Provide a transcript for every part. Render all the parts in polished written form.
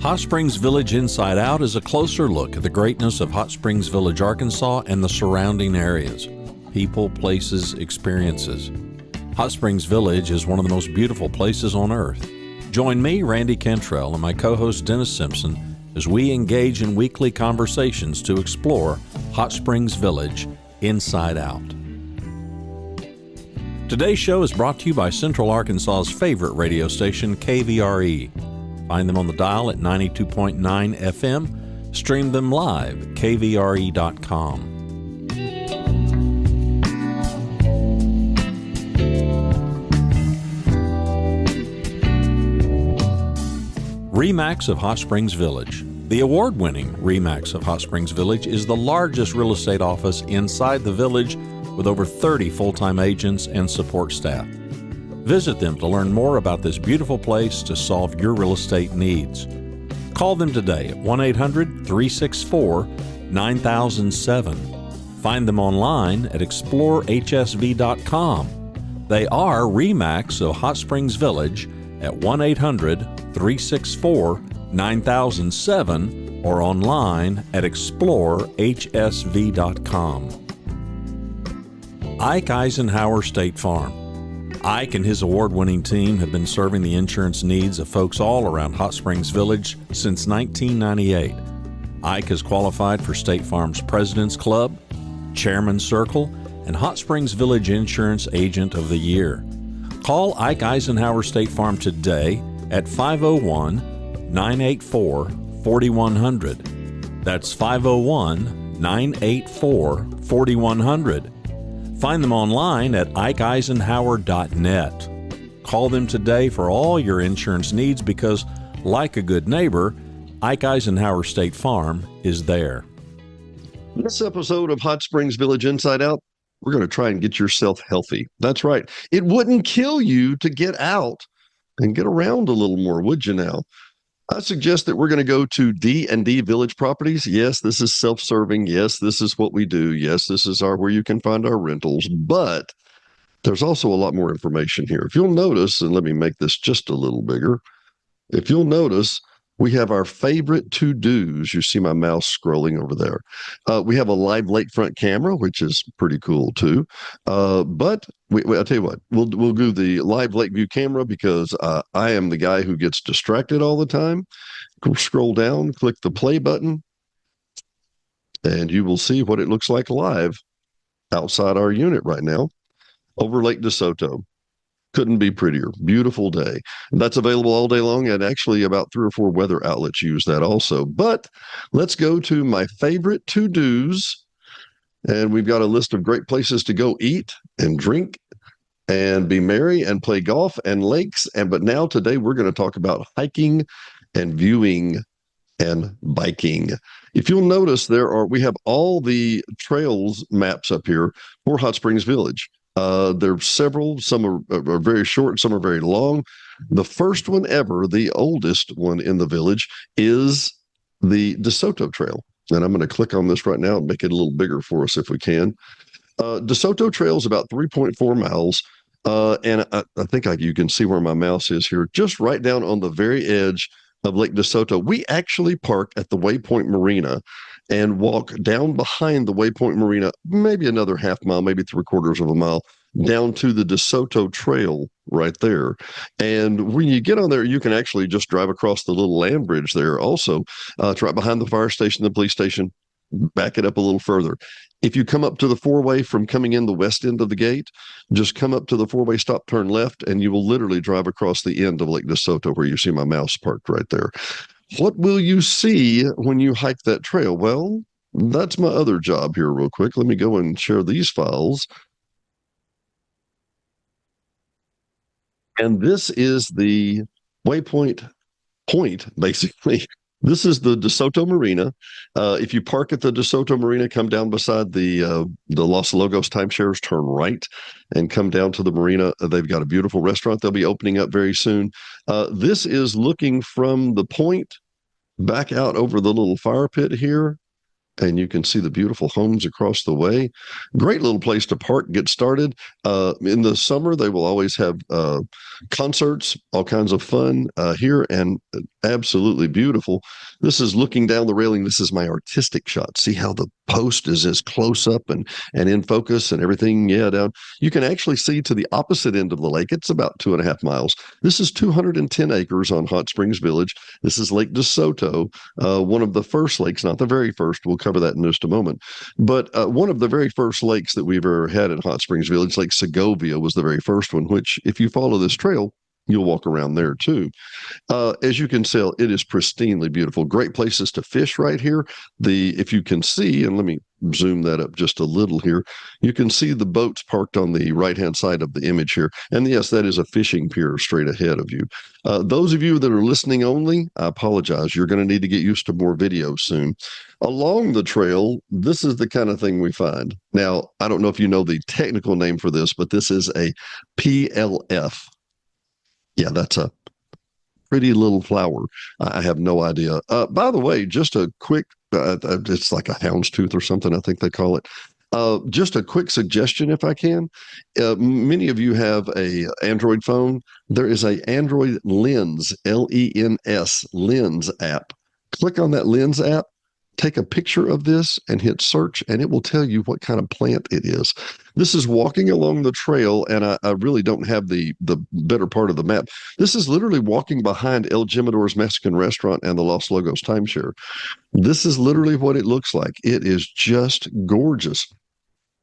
Hot Springs Village Inside Out is a closer look at the greatness of Hot Springs Village, Arkansas and the surrounding areas. People, places, experiences. Hot Springs Village is one of the most beautiful places on earth. Join me, Randy Cantrell, and my co-host Dennis Simpson as we engage in weekly conversations to explore Hot Springs Village Inside Out. Today's show is brought to you by Central Arkansas's favorite radio station, KVRE. Find them on the dial at 92.9 FM. Stream them live at kvre.com. RE/MAX of Hot Springs Village. The award-winning RE/MAX of Hot Springs Village is the largest real estate office inside the village with over 30 full-time agents and support staff. Visit them to learn more about this beautiful place to solve your real estate needs. Call them today at 1-800-364-9007. Find them online at explorehsv.com. They are RE/MAX of Hot Springs Village at 1-800-364-9007 or online at explorehsv.com. Ike Eisenhower State Farm. Ike and his award-winning team have been serving the insurance needs of folks all around Hot Springs Village since 1998. Ike has qualified for State Farm's President's Club, Chairman's Circle, and Hot Springs Village Insurance Agent of the Year. Call Ike Eisenhower State Farm today at 501-984-4100. That's 501-984-4100. Find them online at ikeeisenhower.net. Call them today for all your insurance needs because, like a good neighbor, Ike Eisenhower State Farm is there. This episode of Hot Springs Village Inside Out, we're going to try and get yourself healthy. That's right. It wouldn't kill you to get out and get around a little more, would you now? I suggest that we're going to go to D&D Village Properties. Yes, this is self-serving. Yes, this is what we do. Yes, this is where you can find our rentals. But there's also a lot more information here. If you'll notice, and let me make this just a little bigger. If you'll notice, we have our favorite to-dos. You see my mouse scrolling over there. We have a live lakefront camera, which is pretty cool too. But I'll tell you what, we'll do the live lake view camera because I am the guy who gets distracted all the time. Scroll down, click the play button, and you will see what it looks like live outside our unit right now over Lake DeSoto. Couldn't be prettier. Beautiful day. And that's available all day long, and actually about 3 or 4 weather outlets use that also. But let's go to my favorite to-dos, and we've got a list of great places to go eat and drink and be merry and play golf and lakes. But now today we're going to talk about hiking and viewing and biking. If you'll notice, we have all the trails maps up here for Hot Springs Village. There are several. Some are very short, some are very long. The first one ever, the oldest one in the village, is the DeSoto Trail. And I'm going to click on this right now and make it a little bigger for us if we can. DeSoto Trail is about 3.4 miles. And I think you can see where my mouse is here, just right down on the very edge of Lake DeSoto. We actually park at the Waypoint Marina and walk down behind the Waypoint Marina, maybe another half mile, maybe 3/4 of a mile, down to the DeSoto Trail right there. And when you get on there, you can actually just drive across the little land bridge there also. It's right behind the fire station, the police station. Back it up a little further. If you come up to the 4-way from coming in the west end of the gate, just come up to the 4-way, stop, turn left, and you will literally drive across the end of Lake DeSoto where you see my mouse parked right there. What will you see when you hike that trail? Well, that's my other job here real quick. Let me go and share these files. And this is the Waypoint point, basically. This is the DeSoto Marina. If you park at the DeSoto Marina, come down beside the Los Logos timeshares, turn right, and come down to the marina. They've got a beautiful restaurant. They'll be opening up very soon. This is looking from the point back out over the little fire pit here, and you can see the beautiful homes across the way. Great little place to park, get started. In the summer, they will always have concerts, all kinds of fun here. And absolutely beautiful. This is looking down the railing. This is my artistic shot. See how the post is as close up and in focus and everything. Yeah, down. You can actually see to the opposite end of the lake. It's about 2.5 miles. This is 210 acres on Hot Springs Village. This is Lake DeSoto, one of the first lakes, not the very first. We'll cover that in just a moment. But one of the very first lakes that we've ever had at Hot Springs Village, Lake Segovia, was the very first one, which if you follow this trail, you'll walk around there too. As you can tell, it is pristinely beautiful. Great places to fish right here. If you can see, and let me zoom that up just a little here, you can see the boats parked on the right-hand side of the image here. And yes, that is a fishing pier straight ahead of you. Those of you that are listening only, I apologize. You're going to need to get used to more videos soon. Along the trail, this is the kind of thing we find. Now, I don't know if you know the technical name for this, but this is a PLF. Yeah, that's a pretty little flower. I have no idea. By the way, just a quick, it's like a houndstooth or something, I think they call it. Just a quick suggestion, if I can. Many of you have a Android phone. There is a Android Lens, Lens, Lens app. Click on that Lens app, take a picture of this and hit search, and it will tell you what kind of plant it is. This is walking along the trail, and I really don't have the better part of the map. This is literally walking behind El Jimador's Mexican restaurant and the Los Logos timeshare. This is literally what it looks like. It is just gorgeous.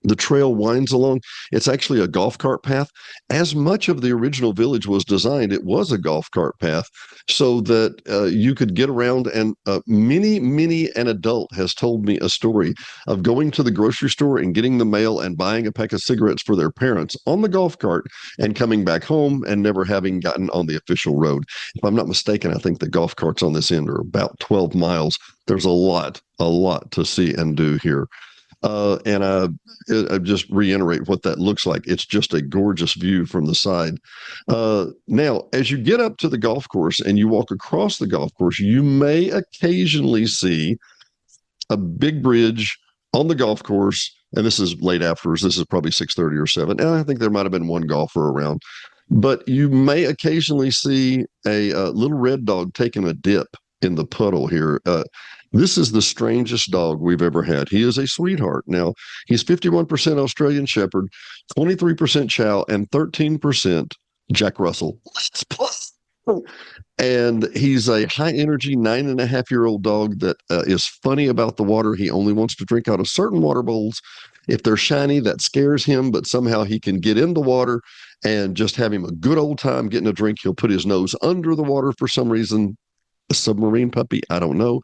The trail winds along. It's actually a golf cart path. As much of the original village was designed, it was a golf cart path so that you could get around. And many an adult has told me a story of going to the grocery store and getting the mail and buying a pack of cigarettes for their parents on the golf cart and coming back home and never having gotten on the official road. If I'm not mistaken, I think the golf carts on this end are about 12 miles. There's a lot to see and do here. And I just reiterate what that looks like. It's just a gorgeous view from the side. Now, as you get up to the golf course and you walk across the golf course, you may occasionally see a big bridge on the golf course. And this is late afterwards. This is probably 6:30 or 7. And I think there might have been one golfer around. But you may occasionally see a little red dog taking a dip in the puddle here. This is the strangest dog we've ever had. He is a sweetheart. Now, he's 51% Australian Shepherd, 23% Chow, and 13% Jack Russell. And he's a high energy 9.5-year-old dog that is funny about the water. He only wants to drink out of certain water bowls. If they're shiny, that scares him, but somehow he can get in the water and just have him a good old time getting a drink. He'll put his nose under the water for some reason. A submarine puppy, I don't know.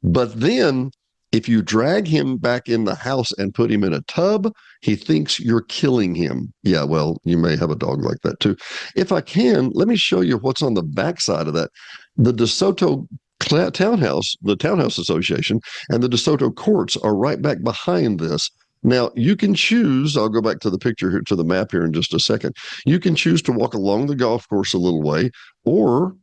But then if you drag him back in the house and put him in a tub, he thinks you're killing him. Yeah, well, you may have a dog like that too. If I can, let me show you what's on the backside of that. The DeSoto Townhouse, the Townhouse Association, and the DeSoto courts are right back behind this. Now, you can choose, I'll go back to the picture here, to the map here in just a second. You can choose to walk along the golf course a little way, or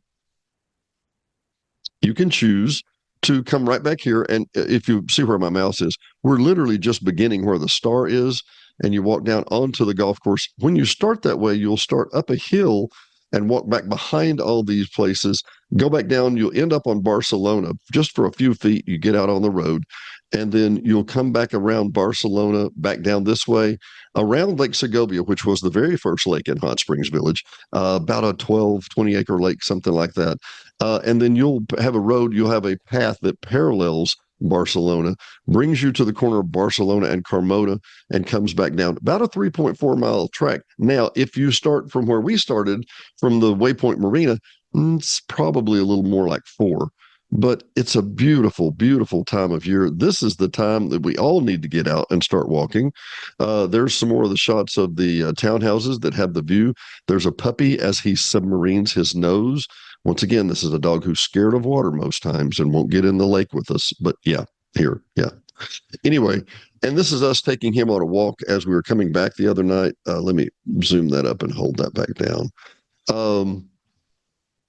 you can choose to come right back here. And if you see where my mouse is, we're literally just beginning where the star is, and you walk down onto the golf course. When you start that way, you'll start up a hill and walk back behind all these places, go back down, you'll end up on Barcelona. Just for a few feet, you get out on the road, and then you'll come back around Barcelona, back down this way, around Lake Segovia, which was the very first lake in Hot Springs Village, about a 20-acre lake, something like that. And then you'll have a road, you'll have a path that parallels Barcelona, brings you to the corner of Barcelona and Carmona, and comes back down about a 3.4-mile track. Now, if you start from where we started, from the Waypoint Marina, it's probably a little more like 4. But it's a beautiful, beautiful time of year. This is the time that we all need to get out and start walking. There's some more of the shots of the townhouses that have the view. There's a puppy as he submarines his nose. Once again, this is a dog who's scared of water most times and won't get in the lake with us. But yeah, here, yeah. Anyway, and this is us taking him on a walk as we were coming back the other night. Let me zoom that up and hold that back down.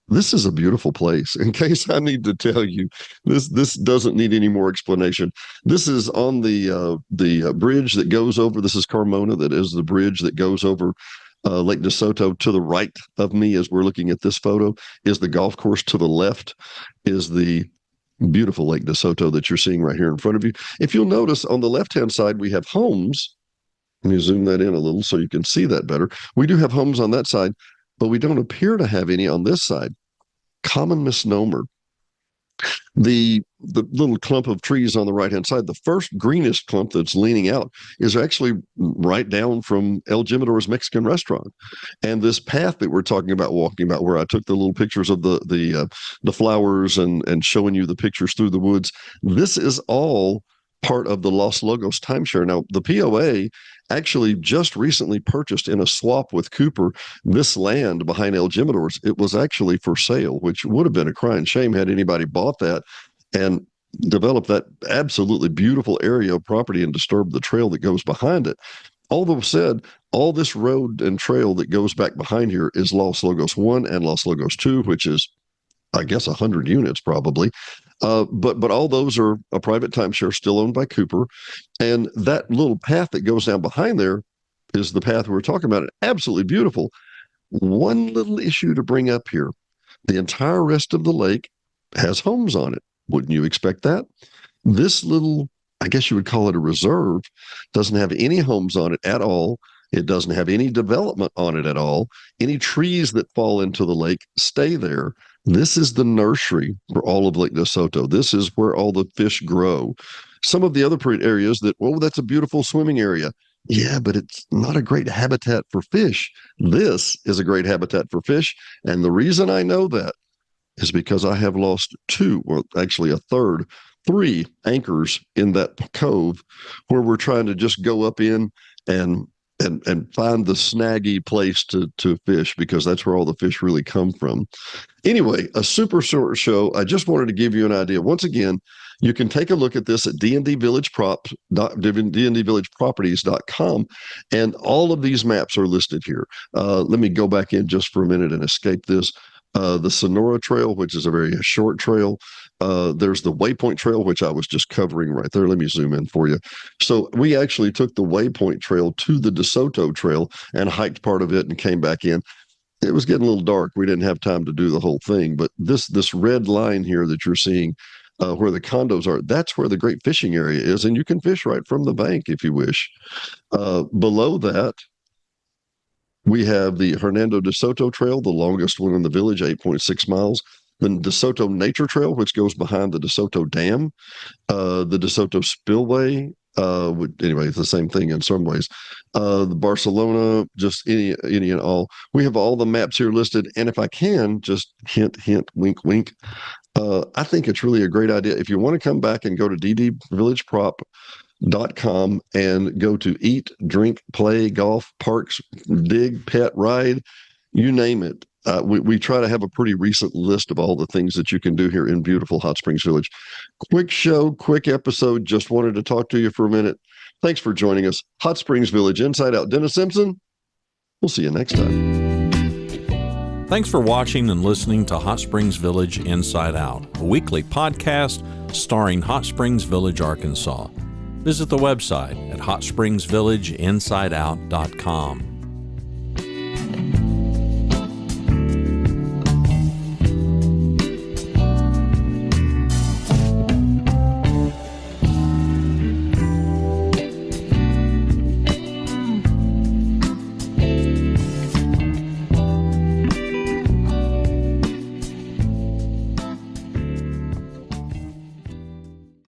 This is a beautiful place. In case I need to tell you, this doesn't need any more explanation. This is on the bridge that goes over. This is Carmona. That is the bridge that goes over Lake DeSoto to the right of me as we're looking at this photo is the golf course. To the left is the beautiful Lake DeSoto that you're seeing right here in front of you. If you'll notice on the left-hand side, we have homes. Let me zoom that in a little so you can see that better. We do have homes on that side, but we don't appear to have any on this side. Common misnomer. The little clump of trees on the right-hand side, the first greenish clump that's leaning out is actually right down from El Jimador's Mexican restaurant. And this path that we're talking about, walking about, where I took the little pictures of the flowers and showing you the pictures through the woods, this is all part of the Los Logos timeshare. Now, the POA actually just recently purchased in a swap with Cooper this land behind El Jimador's. It was actually for sale, which would have been a crying shame had anybody bought that and developed that absolutely beautiful area of property and disturbed the trail that goes behind it. Although said, all this road and trail that goes back behind here is Los Logos 1 and Los Logos 2, which is, I guess, 100 units probably. But all those are a private timeshare still owned by Cooper. And that little path that goes down behind there is the path we were talking about. Absolutely beautiful. One little issue to bring up here. The entire rest of the lake has homes on it. Wouldn't you expect that? This little, I guess you would call it a reserve, doesn't have any homes on it at all. It doesn't have any development on it at all. Any trees that fall into the lake stay there. This is the nursery for all of Lake DeSoto. This is where all the fish grow. Some of the other areas that, well, that's a beautiful swimming area. Yeah, but it's not a great habitat for fish. This is a great habitat for fish. And the reason I know that is because I have lost three anchors in that cove where we're trying to just go up in and find the snaggy place to fish, because that's where all the fish really come from. Anyway, a super short show. I just wanted to give you an idea. Once again, you can take a look at this at dndvillageproperties.com, and all of these maps are listed here. Let me go back in just for a minute and escape this. The Sonora Trail, which is a very short trail. There's the Waypoint Trail, which I was just covering right there. Let me zoom in for you. So we actually took the Waypoint Trail to the DeSoto Trail and hiked part of it and came back in. It was getting a little dark. We didn't have time to do the whole thing, but this red line here that you're seeing where the condos are, that's where the great fishing area is, and you can fish right from the bank if you wish. Below that, we have the Hernando DeSoto Trail, the longest one in the village, 8.6 miles. The DeSoto Nature Trail, which goes behind the DeSoto Dam. The DeSoto Spillway, anyway, it's the same thing in some ways. The Barcelona, just any and all. We have all the maps here listed. And if I can, just hint, wink, wink. I think it's really a great idea. If you want to come back and go to ddvillageprop.com and go to eat, drink, play, golf, parks, dig, pet, ride, you name it. We try to have a pretty recent list of all the things that you can do here in beautiful Hot Springs Village. Quick show, quick episode. Just wanted to talk to you for a minute. Thanks for joining us. Hot Springs Village Inside Out. Dennis Simpson, we'll see you next time. Thanks for watching and listening to Hot Springs Village Inside Out, a weekly podcast starring Hot Springs Village, Arkansas. Visit the website at hotspringsvillageinsideout.com.